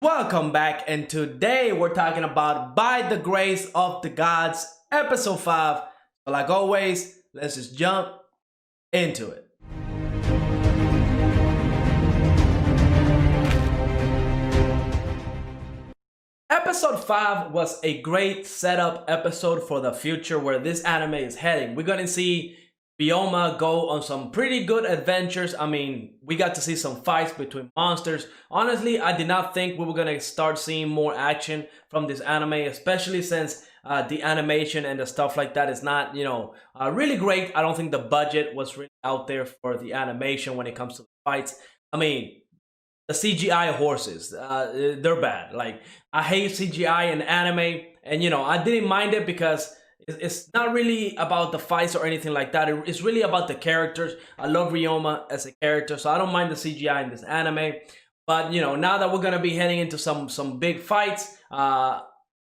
Welcome back, and today we're talking about By the Grace of the Gods, episode 5. So, like always, let's just jump into it. Episode 5 was a great setup episode for the future where this anime is heading. We're gonna see Ryoma go on some pretty good adventures. I mean, we got to see some fights between monsters. Honestly, I did not think we were gonna start seeing more action from this anime, especially since the animation and the stuff like that is not, really great. I don't think the budget was really out there for the animation when it comes to the fights. I mean, the CGI horses, they're bad. Like, I hate CGI in anime, and I didn't mind it because it's not really about the fights or anything like that. It's really about the characters. I love Ryoma as a character, so I don't mind the CGI in this anime. But now that we're gonna be heading into some big fights,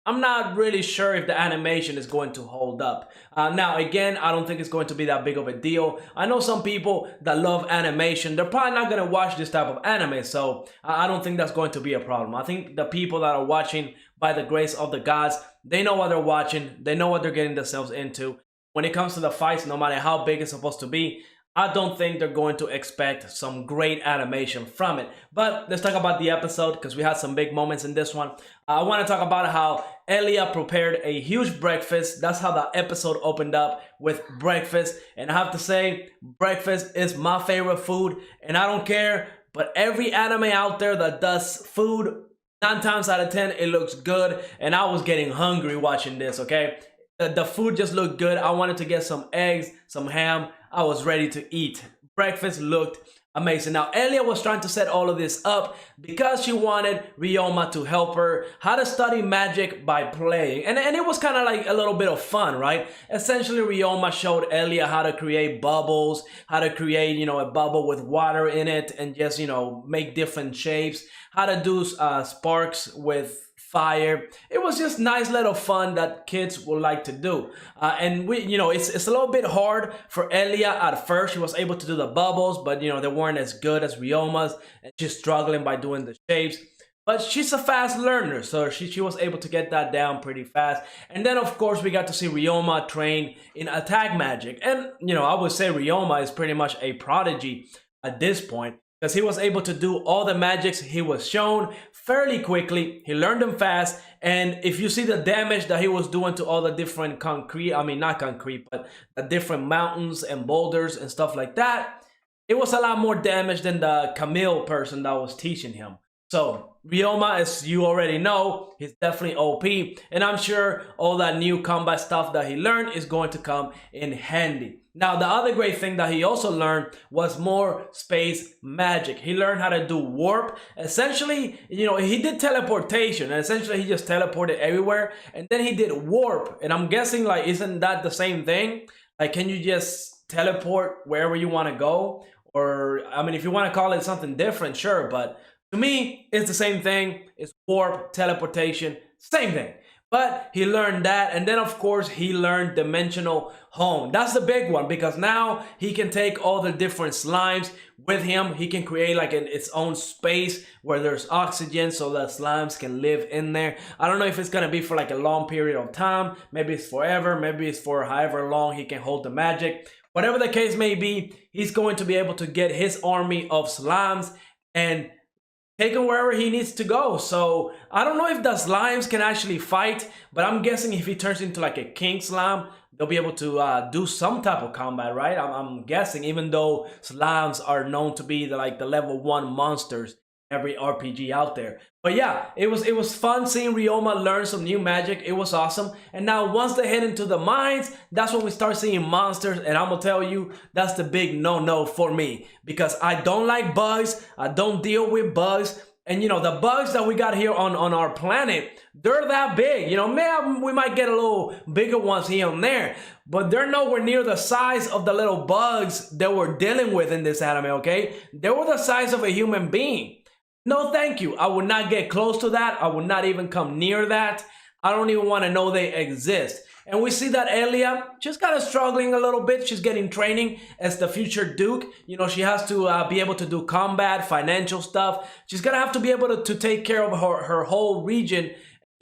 I'm not really sure if the animation is going to hold up. Now, again, I don't think it's going to be that big of a deal. I know some people that love animation. They're probably not going to watch this type of anime, so I don't think that's going to be a problem. I think the people that are watching By the Grace of the Gods, they know what they're watching. They know what they're getting themselves into. When it comes to the fights, no matter how big it's supposed to be, I don't think they're going to expect some great animation from it. But let's talk about the episode because we had some big moments in this one. I want to talk about how Elia prepared a huge breakfast. That's how the episode opened up, with breakfast. And I have to say, breakfast is my favorite food. And I don't care, but every anime out there that does food, 9 times out of 10, it looks good. And I was getting hungry watching this, okay? The food just looked good. I wanted to get some eggs, some ham. I was ready to eat. Breakfast looked amazing. Now, Elia was trying to set all of this up because she wanted Ryoma to help her how to study magic by playing. And it was kind of like a little bit of fun, right? Essentially, Ryoma showed Elia how to create bubbles, how to create, a bubble with water in it and just, make different shapes, how to do sparks with fire. It was just nice little fun that kids would like to do. And it's a little bit hard for Elia at first. She was able to do the bubbles, but they weren't as good as Ryoma's, and she's struggling by doing the shapes. But she's a fast learner, so she was able to get that down pretty fast. And then, of course, we got to see Ryoma train in attack magic. And, I would say Ryoma is pretty much a prodigy at this point, because he was able to do all the magics he was shown fairly quickly. He learned them fast, and if you see the damage that he was doing to all the different not concrete, but the different mountains and boulders and stuff like that, it was a lot more damage than the Camille person that was teaching him. So Ryoma, as you already know, he's definitely OP, and I'm sure all that new combat stuff that he learned is going to come in handy. Now, the other great thing that he also learned was more space magic. He learned how to do warp. Essentially, he did teleportation, and essentially he just teleported everywhere. And then he did warp, and I'm guessing, like, isn't that the same thing? Like, can you just teleport wherever you want to go? Or, I mean, if you want to call it something different, sure. But to me, it's the same thing. It's warp, teleportation, same thing. But he learned that, and then of course he learned dimensional home. That's the big one, because now he can take all the different slimes with him. He can create like its own space where there's oxygen so that slimes can live in there. I don't know if it's gonna be for like a long period of time. Maybe it's forever. Maybe it's for however long he can hold the magic. Whatever the case may be, he's going to be able to get his army of slimes and take him wherever he needs to go. So I don't know if the slimes can actually fight, but I'm guessing if he turns into like a king slime, they'll be able to do some type of combat, right? I'm guessing, even though slimes are known to be the level 1 monsters every RPG out there. But yeah, it was fun seeing Ryoma learn some new magic. It was awesome. And now once they head into the mines, that's when we start seeing monsters. And I'm gonna tell you, that's the big no-no for me, because I don't like bugs. I don't deal with bugs. And the bugs that we got here on our planet, they're that big. Maybe we might get a little bigger ones here and there, but they're nowhere near the size of the little bugs that we're dealing with in this anime, okay? They were the size of a human being. No, thank you. I would not get close to that. I would not even come near that. I don't even want to know they exist. And we see that Elia, she's kind of struggling a little bit. She's getting training as the future Duke. You know, she has to be able to do combat, financial stuff. She's going to have to be able to take care of her whole region.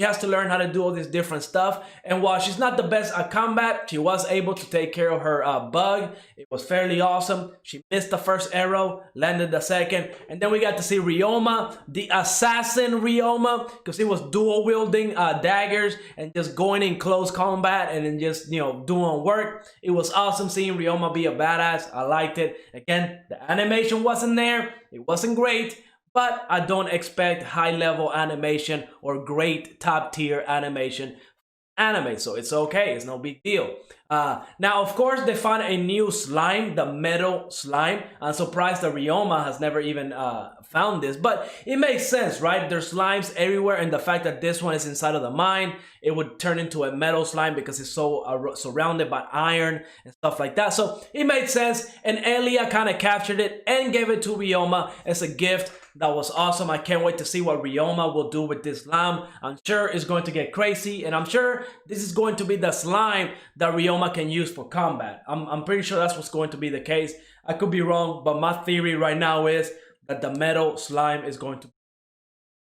She has to learn how to do all this different stuff. And while she's not the best at combat, she was able to take care of her bug. It was fairly awesome. She missed the first arrow, landed the second. And then we got to see Ryoma, the assassin Ryoma, because he was dual wielding daggers and just going in close combat and then just, you know, doing work. It was awesome seeing Ryoma be a badass. I liked it. Again, the animation wasn't there. It wasn't great. But I don't expect high-level animation or great top-tier animation anime, so it's okay. It's no big deal. Now, of course, they found a new slime, the metal slime. I'm surprised that Ryoma has never even found this, but it makes sense, right? There's slimes everywhere, and the fact that this one is inside of the mine, it would turn into a metal slime because it's so surrounded by iron and stuff like that. So it made sense, and Elia kind of captured it and gave it to Ryoma as a gift. That was awesome. I can't wait to see what Ryoma will do with this slime. I'm sure it's going to get crazy, and I'm sure this is going to be the slime that Ryoma can use for combat. I'm pretty sure that's what's going to be the case. I could be wrong, but my theory right now is that the metal slime is going to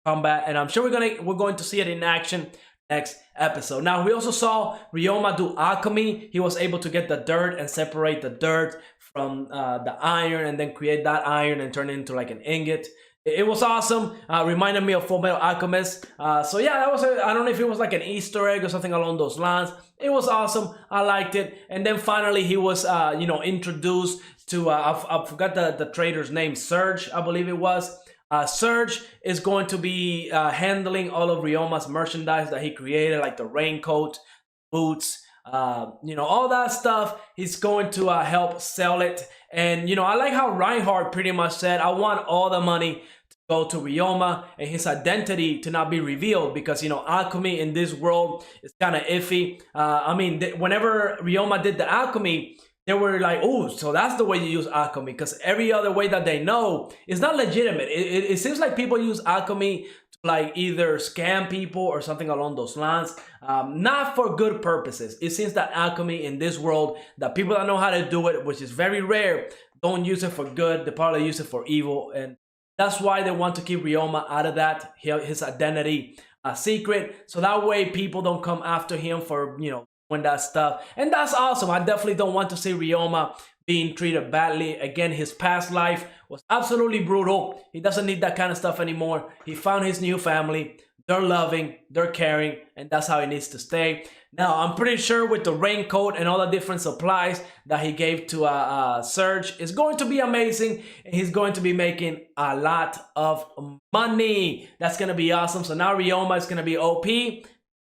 combat, and I'm sure we're going to see it in action next episode. Now, we also saw Ryoma do alchemy. He was able to get the dirt and separate the dirt from the iron and then create that iron and turn it into like an ingot. It was awesome. Reminded me of Fullmetal Alchemist. So yeah, that was I don't know if it was like an Easter egg or something along those lines. It was awesome. I liked it. And then finally he was you know, introduced to I forgot the trader's name, Surge, I believe it was. Surge is going to be handling all of Ryoma's merchandise that he created, like the raincoat, boots, you know, all that stuff. He's going to help sell it. And, you know, I like how Reinhardt pretty much said, I want all the money to go to Ryoma and his identity to not be revealed, because, you know, alchemy in this world is kind of iffy. I mean, whenever Ryoma did the alchemy, they were like, oh, so that's the way you use alchemy, because every other way that they know is not legitimate. It seems like people use alchemy to like either scam people or something along those lines, not for good purposes. It seems that alchemy in this world, that people that know how to do it, which is very rare, don't use it for good. They probably use it for evil, and that's why they want to keep Ryoma out of that, his identity secret, so that way people don't come after him for, you know, when that stuff. And that's awesome. I definitely don't want to see Ryoma being treated badly. Again, his past life was absolutely brutal. He doesn't need that kind of stuff anymore. He found his new family. They're loving, they're caring, and that's how he needs to stay. Now, I'm pretty sure with the raincoat and all the different supplies that he gave to Surge, it's going to be amazing, and he's going to be making a lot of money. That's going to be awesome. So now Ryoma is going to be OP,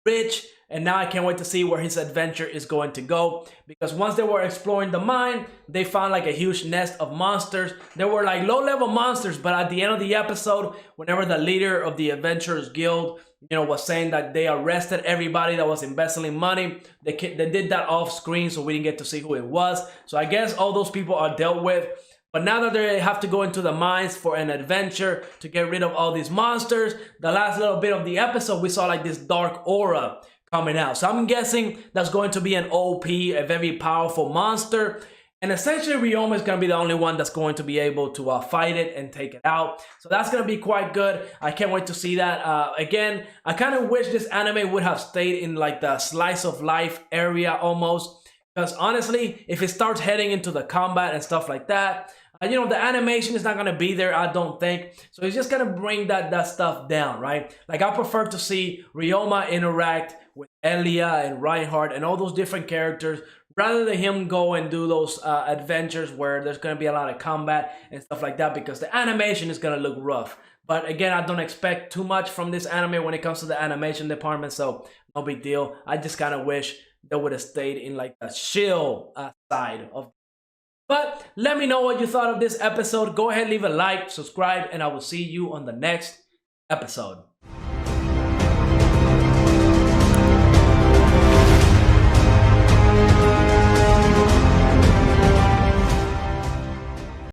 rich, and now I can't wait to see where his adventure is going to go, because once they were exploring the mine, they found like a huge nest of monsters. They were like low-level monsters, but at the end of the episode, whenever the leader of the Adventurers Guild, you know, was saying that they arrested everybody that was embezzling money, they did that off screen, so we didn't get to see who it was. So I guess all those people are dealt with. But now that they have to go into the mines for an adventure to get rid of all these monsters, the last little bit of the episode, we saw like this dark aura coming out. So I'm guessing that's going to be an OP, a very powerful monster. And essentially Ryoma is going to be the only one that's going to be able to fight it and take it out. So that's going to be quite good. I can't wait to see that. Again, I kind of wish this anime would have stayed in like the slice of life area almost. Because honestly, if it starts heading into the combat and stuff like that, you know, the animation is not going to be there, I don't think. So it's just going to bring that stuff down, right? Like, I prefer to see Ryoma interact with Elia and Reinhardt and all those different characters, rather than him go and do those adventures where there's going to be a lot of combat and stuff like that, because the animation is going to look rough. But again, I don't expect too much from this anime when it comes to the animation department, so no big deal. I just kind of wish they would have stayed in like the chill side of. But let me know what you thought of this episode. Go ahead, leave a like, subscribe, and I will see you on the next episode.